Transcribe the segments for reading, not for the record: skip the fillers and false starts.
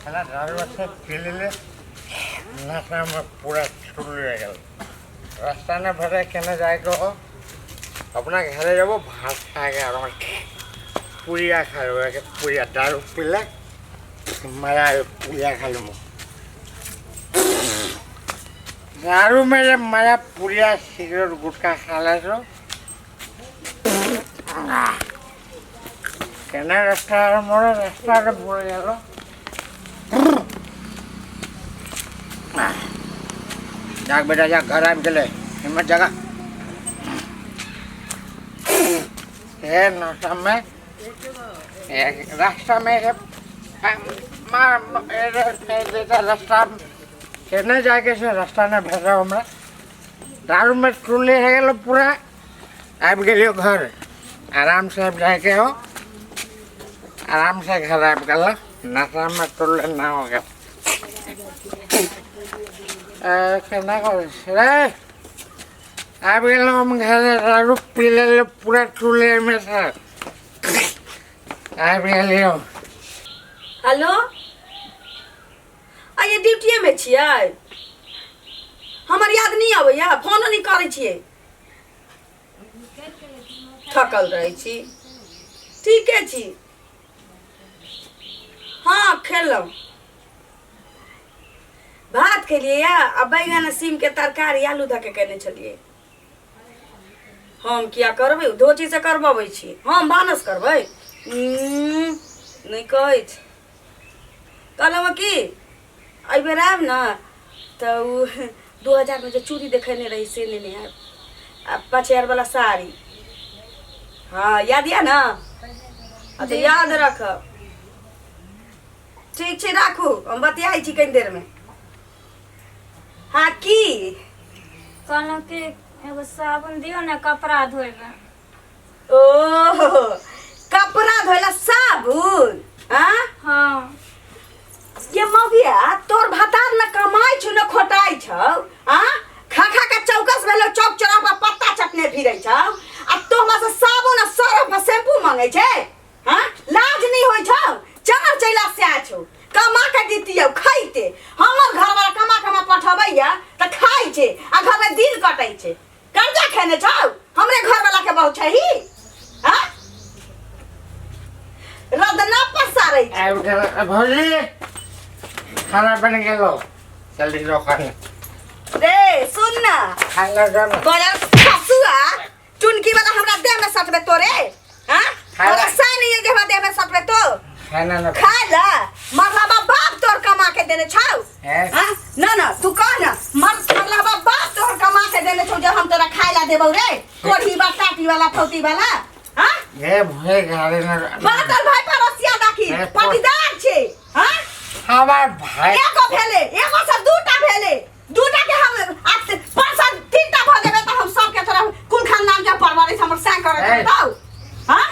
খেলা ধার বছর খেলিলে নাচা আমার পুরা শুরু হয়ে গেল। রাস্তা না ভেড়ে কেন যায় গো? আপনার ঘরে যাবো ভাত খাগে আর আমার পুরিয়া খাইব পুরিয়া দারু পিলে মায়া পুরিয়া খাইব दारू मेरे माया पुरिया सिगरेट गुटखा खाला तो केना रास्ता मोर रास्ता रे पड़े गेल जाग बेटा जाग घर आबि गेले हिम्मत जगह ए नास्ता में एक रास्ता में मार रास्ता केने जाके से रास्ता ने भेजा हमरा दारू में टुल्ले है गेलो पूरा आबि गेलियो घर आराम से अब जाके हो आराम से घर आबि गेलो नशा में टुल्ले ना हो गया केना कर रे आबि गेलो हम घर दारू पी लेलो पूरा टुल्ले में से आबि गेलियो हेलो आइए ड्यूटी में छियै हमर याद नहीं आबैया फोन नहीं करै छियै थकल रहै छी ठीके छी हाँ खेलौं भात खेलिए या आ बैगन सीम के तरकारी आलू धऽ के केने छलिए हम किया करबै धोची से करबबै छी हम भानस करबै नहीं कहै छी कहलहुँ की आई बेर आब ना तो 2000 में जो चूड़ी देखेने रही से लेने आब आ 5000 वाला साड़ी हाँ याद या ना अच्छा याद रख ठीक छै राखू हम बतियाई छी कनी देर में हाँ की कहलौं कि एगो साबुन दियो ना कपड़ा धोए ला ओ कपड़ा धोला साबुन हाँ हाँ ये मौगिया तोर भतार न कमाई छु न खोटाई छौ आ खा खा के चौकस भेलो चौक चौराहा पर पत्ता चटने फिरै छौ आ तो हमरा से साबुन आ सरफ आ शैम्पू मांगे छै हां लाज नहीं होय छौ चार चैला से आ छौ कमा के दितियौ खाइते हमर घर वाला कमा कमा पठबैया त खाइ छै आ घर में दिन कटै छै कर्जा खेने छौ हमरे घर वाला के बहुत छही हां रदना पसारै छै भौजी खाना बन गेलो जल्दी लो खाना रे सुन ना खाना जाना बड़ा खसुआ चुनकी वाला हमरा देह में सटबे तोरे हां हमरा साई नहीं है जे हमरा देह में सटबे तो खाना ना खा ला मरलाबा बाप तोर कमा के देने छौ हां ना ना तू कह ना मरलाबा बाप तोर कमा के देने छौ जे हम तोरा खाइ ला देबौ रे कोढ़ी बा टाटी वाला फौती वाला हां ये भए गाले ना बातल भाई परोसिया दाखी पटीदार छे हां हमार भाई एको भेले एको से दूटा भेले दूटा के हम आज पांच तीनटा भ जेबे त हम सब के तोरा कुल खानदान के परवरिश हमर सैं करे बताओ हां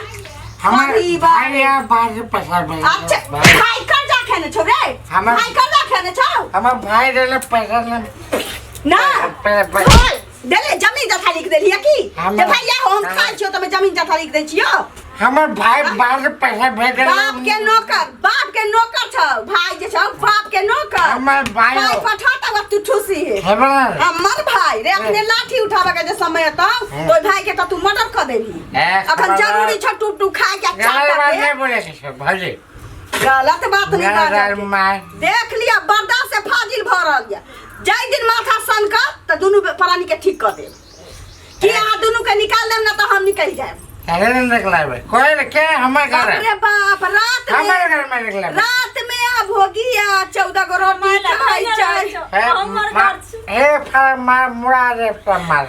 हमार भाई या बाहर पैसा भेज अच्छा भाई कर्जा खेने छौ रे भाई कर्जा खेने छौ हमार भाई देले पैसा ना देले जमीन जथा लिख देलिया की जे भैया हम खाइ छियो त जमीन जथा लिख दै छियो हमार भाई बाहर पैसा भेज दे बाप के नौकर छौ भाई जे छौ बाप के नौकर हमार भाई पठाता वक्त तू ठुसी है हमर भाई रे अपने लाठी उठावे के जे समय त तो भाई के त तू मर्डर कर देबी अखन जरूरी छ टूट टू खाए के चाट के नहीं बोले के भाई गलत बात नहीं बात देख लिया बर्दाश्त से फाजिल भ रहल या जय दिन माथा सन का त दुनु प्राणी के ठीक कर दे कि आ दुनु के निकाल देम ना त हम निकल जाए अरे न निकलाबे कोई के हमर घर अरे बाप रात में हमर घर में निकलाबे रात में आ भोगिया 14 गो रोटी खाई छै हमर घर ए फर मार मुड़ा रे मार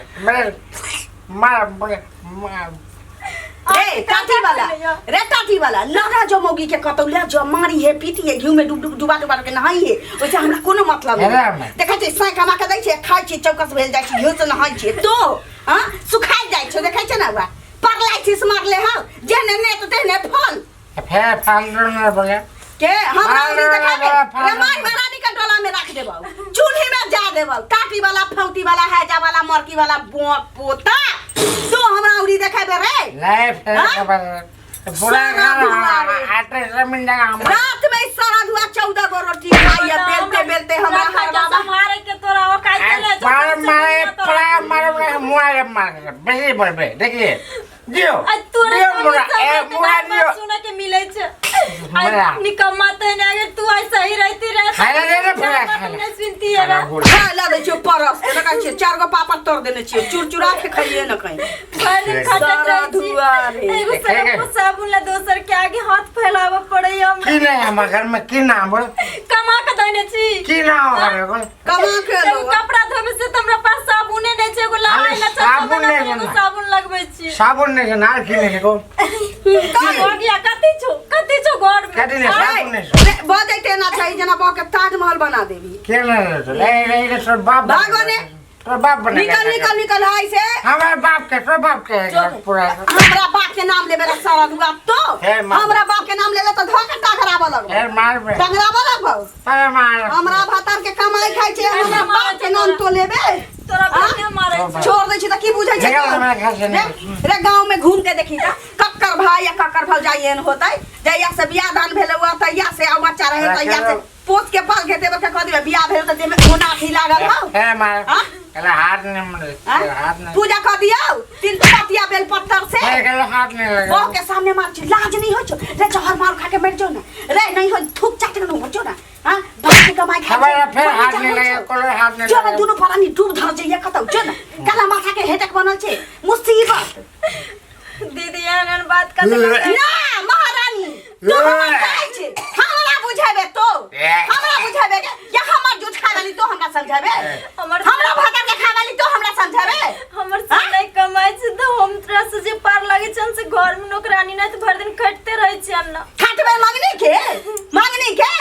मेरे मार रे काठी वाला लगा जो मोगी के कतौले जो मारी है पीटी है घी में डुबा के नहाई है ओसे हमरा कोनो मतलब नहीं देखै छै साई कमा के दै छै खाइ छै चौकस भेल जाइ छै घी से नहाई छै तो हां सुखाइ जाइ छै देखै छै ना बा पगलाई छी मारले ह जे ने तो देने फल फेर फल न बोले के हमरा नहीं देखाबे रे मार महारानी के डोला में रख देबौ चूल्ही में जा देबौ काटी वाला फौती वाला हैजा वाला मरकी वाला पोता तो हमरा उरी देखाबे रे नहीं फेर पूरा आटे जमीन जगह रात में सारा धुआ 14 गो रोटी मार बेसी बड़बे देखिए दियो तोरे दियो मुरा मुरा दियो सुना के मिले छ मुरा निकम्मा त ने अगर तू ऐसा ही रहती रह खाना दे रे खाना ने सुनती है रे खा ला दे छियो परस लगा छियो 4 गो पापड़ तोड़ देने छियो चुरचुरा के खाइए न कहीं खाली खटक सारा धुआ रे एगो सरफ साबुन ला दोसर के आगे हाथ फैलावा पड़े हम की नहीं हम घर में की नाम बोल कमा के देने छी की नाम करे बोल कमा के एगो कपड़ा धोबे से हमरा पास साबुने नै छै एगो लहाई ना साबुन नहीं एगो है। साबुन लगबै छी साबुन नहीं नार की नहीं को हो गया कति छो घर में कदी नहीं साबुन नहीं बजैते ना छै जना बा के ताजमहल बना देबी के नहीं ले सर बाप भागो ने तो बाप बने निकल निकल निकल आई से हमारे बाप के तो बाप के पूरा हमरा बाप के नाम लेबे रे सारा दुआ तो हे माँ। हमरा बाप के नाम लेबे तो धोके टकराबो लगबो यार मार बे टकराबो लगबो अरे मार हमरा भातार के कमाई खाइ छै हमरा बाप के नाम तो लेबे तोरा बने मारे छै छोड़ दै छी त की बुझै छै निकल हमारे घर से निकल। रे गांव में घूम के देखी त कक्कर भाई या कक्कर भौजाई एहन होतै जइया से बियाह दान भेले हुआ तइया से आ बच्चा रहे तइया से पोत के पाल घेते बच्चा कह दिबे बियाह भेल त जेमे होना खी लागल हौ है मार हाँ? कल हाथ नहीं मरे हाथ नहीं पूजा कर दियो 3 पतिया बेल पत्थर से कल हाथ नहीं लगा बहू के सामने मार छी लाज नहीं हो छो रे जहर मार खा के बैठ जाओ ना रे नहीं हो थूक चाट के हो जाओ ना हां बाप के कमाई खा हमारा फिर हाथ नहीं लगा कल हाथ नहीं जो लगा दुनु परानी डूब धर जइया कतौ छ ना काला माथा के हेडक बनल छे मुसीबत दीदी एहन बात कर ना महारानी तू हमरा कहै छे हमरा बुझाबे तो हमरा बुझाबे के या हमर जुठ खा वाली तो हमरा समझाबे हमरा भाता के खा वाली तो हमरा समझाबे हमर समय कमाई छै तो हम तोरा से जे पार लागे छन से घर में नौकरानी नै त भर दिन खटते रहै छी हम ना खाटबे मांगनी के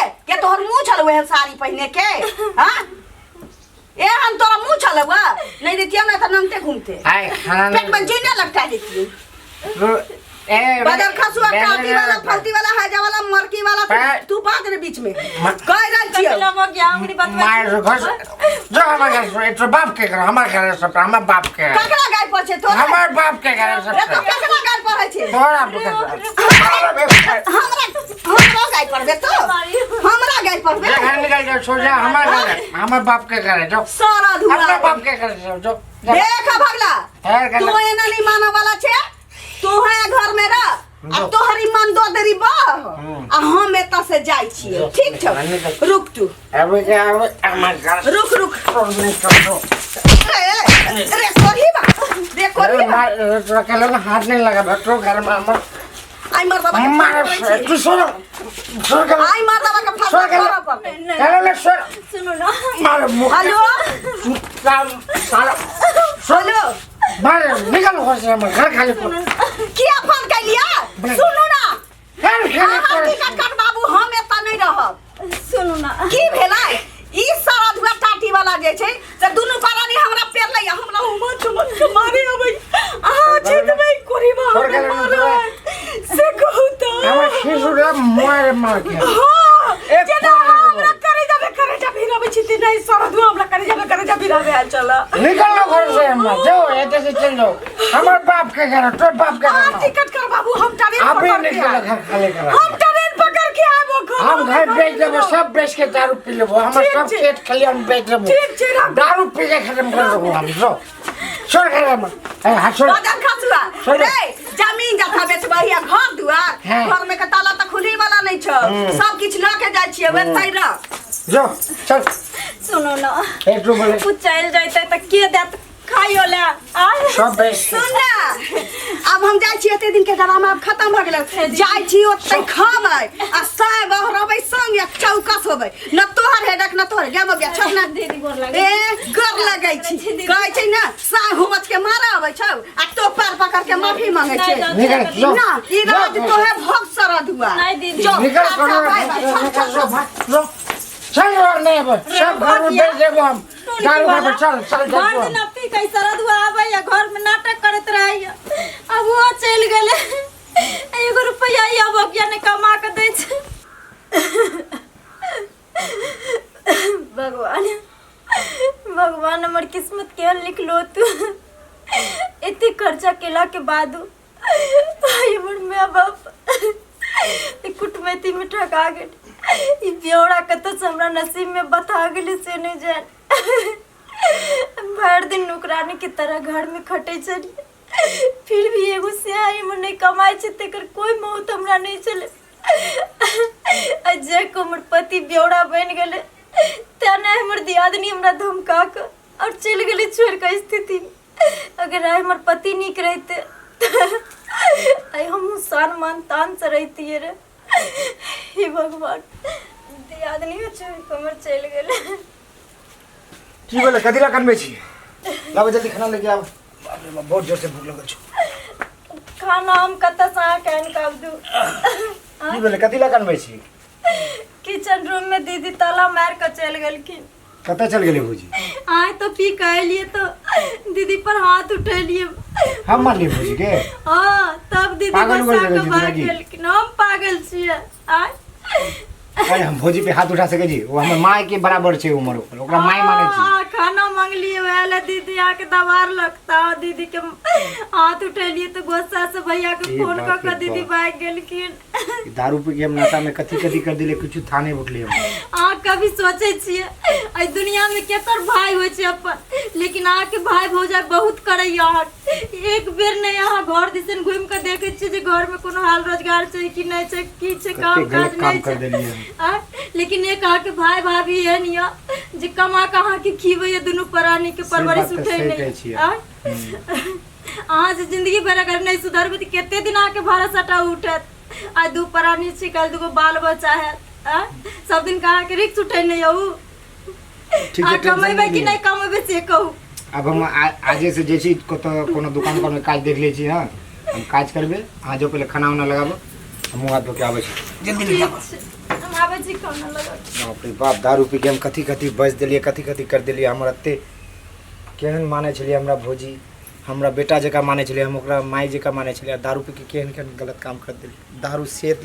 तोहर मुंह छल वह साड़ी पहने के हां एहन तोरा मुंह छल वा नहीं देती हम ना त नंगते घूमते हाय खाना पेट में जुइना लगता देती ए बदर खसुआ टाटी वाला फलती वाला हैजा वाला मरकी वाला तू बात रे बीच में कह रहल छियो लगा गया हमरी बात मार घर जो हमारे घर तो बाप के घर हमारे घर सब हमारे बाप के घर ककरा गाय पर छे तोरा हमारे बाप के घर रे तो सब ककरा गाय पर है छे थोड़ा हमरा गाय पर दे तो हमरा गाय पर दे घर निकल जाओ सो जा हमारे बाप के घर है जो सारा धुआ अपने बाप के घर से जो देख भगला तू एना नहीं माने वाला छे तू है घर में रह आ तोहरी मन दो देरी बा आ हम एता से जाई छिए ठीक छ रुक तू अब क्या हमारे घर रुक नहीं छोड़ो रे कोरी बा दे कोरी मार तो कल में हाथ नहीं लगा बैठो घर में हम आई मर बाबा मार तू सुनो सुन कर आई मर बाबा के फांस करा पर कल में सुनो ना मार हेलो साला हेलो मार निकल घर से हम घर खाली कर किया फोन कर लिया सुनो ना घर खाली कर हकीकत बाबू हम एता नहीं रहब सुनो ना की भेलै ई सारा धुआ टाटी वाला जे छै से दुनु पारानी हमरा पेर लैया हमरा उमर चमन के मारे अबै आ छेतबै कोरी मारे से कहू तो हम शिशुरा मार के हां जेना हमरा करे जाबे रबै छी नहीं सारा धुआ हमरा करे जाबे रबै चल निकल लो घर से हम जाओ ऐसे से चल जाओ हमारे बाप के घर तो बाप के घर टिकट कर बाबू हम ट्रेन आप ही पकड़ के निकल घर खाली कर हम ट्रेन पकड़ के आबो घर हम घर बेच देबो सब बेच के दारू पी लेबो हमर सब खेत खाली हम बेच देबो ठीक छै ना दारू पी के खत्म कर देबो हम जो छोड़ घर हम ए हाथ छोड़ बाजार खसुआ रे जमीन जथा बेचबही आ घर दुआर हाँ। घर में के ताला त खुली वाला नहीं छ सब किछ ल के जाय छिए वेतै र जो चल सुनो ना एक तो बोले तू चल जाइते त के देत खाइयो ले आ सब बेच सुन ना अब हम जाय छी एते दिन के ड्रामा अब खत्म भ गेलै जाय छी ओतै खाबै आ साय बहरबै संग या चौकस होबै न तोहर हेडक न तोहर गेमो गया छ ना दीदी गोर लागे ए कर लगै छी कहै छै ना साय हुमच के मारा आबै छौ आ तो पैर पकड़ के माफी मांगे छै निकल जो ना ई राज तोहे भोग सरा दुआ नहीं दीदी जो निकल कर जो जो चल रो नहीं बस सब घर में बेच देबो हम दारू का चल चल घर जा दिन अपी कैसा रदुआ आबै या घर में नाटक करत रहै अब वो चल गेले 1 रुपया अब क्या ने कमा के दै छै भगवान हमर किस्मत के लिखलो तू इतनी खर्चा केला के बाद भाई हमर माय बाप कुटमैती में ठका गेल ई ब्योरा कत हमरा नसीब में बता गेल से नहीं जान भर दिन नौकरानी की तरह घर में खटे चली, फिर भी एगो सियाही में नहीं कमाई छे तेकर कोई मौत हमरा नहीं चले। जे को हमर पति बेवड़ा बन गेले तेना हमर दियादनी हमरा धमका के और चल गेले छोड़ के स्थिति में। अगर आइ हमर पति नीक रहते आई हम सान मान तान से रहती रे। हे भगवान, दियादनी छोड़ के हमर चल गेले। की बोले कदिला कानबे छी? लाबे जल्दी खाना लेके आब। बाप रे बाप, बहुत जोर से भूख लगल छ। खाना हम कत से कहन काब दू। की बोले कदिला कानबे छी? किचन रूम में दीदी ताला मार के चल गेलखिन। कतऽ चल गेले भौजी? आए तो पी के लिए तो दीदी पर हाथ उठेलिए। हम मारलिए भौजी के? हाँ, तब दीदी पागल गुस्सा हो के गेल भाग दीदी। गेलखिन। हम पागल छियै। आय अरे हम भौजी पे हाथ उठा सके जी? वो हमर माय के बराबर छै उम्र, ओकरा माय माने छी। हाँ, खाना मांगलिए वाला दीदी आके दबार लगता दीदी के हाथ उठेलिए तो गुस्सा से भैया के ए फोन बाप कर रे के दीदी बाप। भाग गेलखिन। दारू पी के हम नशा में कथी कथी कर दिले कुछ थाने उठलिए हम। अहाँ कभी सोचे छियै एहि दुनिया में केकर भाई होइ छै अपन, लेकिन अहाँ के भाई भौजाई बहुत करैया। अहाँ एक बेर नहीं अहाँ घर दिसन घूम के देखे छियै जे घर में कोनो हाल रोजगार छै कि नहीं छै, की छै काम कते काज गलत काम नहीं कर छै। देलिए हम। लेकिन एक अहाँ के भाई भाभी एहन या जे कमा के अहाँ के खीबे दुनू प्राणी के परवरिश बात तऽ उठे सही नहीं। कहै छियै। अहाँ जे जिंदगी भर अगर नहीं सुधरबै तऽ कते दिन अहाँ के भाड़ा सटा उठत। आ दू प्राणी छी, कल दूगो बाल बच्चा है। सब दिन कहाँ के रिक्स उठे नहीं हो। ठीक है, कमेबै कि नहीं कमेबै से कहू। अब हम आजे से जे छी कोनो दुकान पर में काज देख ले छी। हां, हम काज करबे। अहाँ जो पहले खाना उना लगाबो, हम हाथ धो के आबै छी। जल्दी ले आबो। हम आबै छी खाना लगा। बाप रे बाप, दारू पी के हम कथी कथी बज देलिए, कथी कथी कर देलिए। हमर अत्ते केहन माने छलिए हमरा भौजी, हमरा बेटा जका माने छलिए, हम ओकरा माय जका माने छलिए। दारू पी के केहन केहन गलत काम कर देलिए। दारू सेहत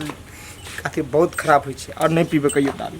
खातिर बहुत खराब होइ छै, और नहीं पीबे कहियो दारू।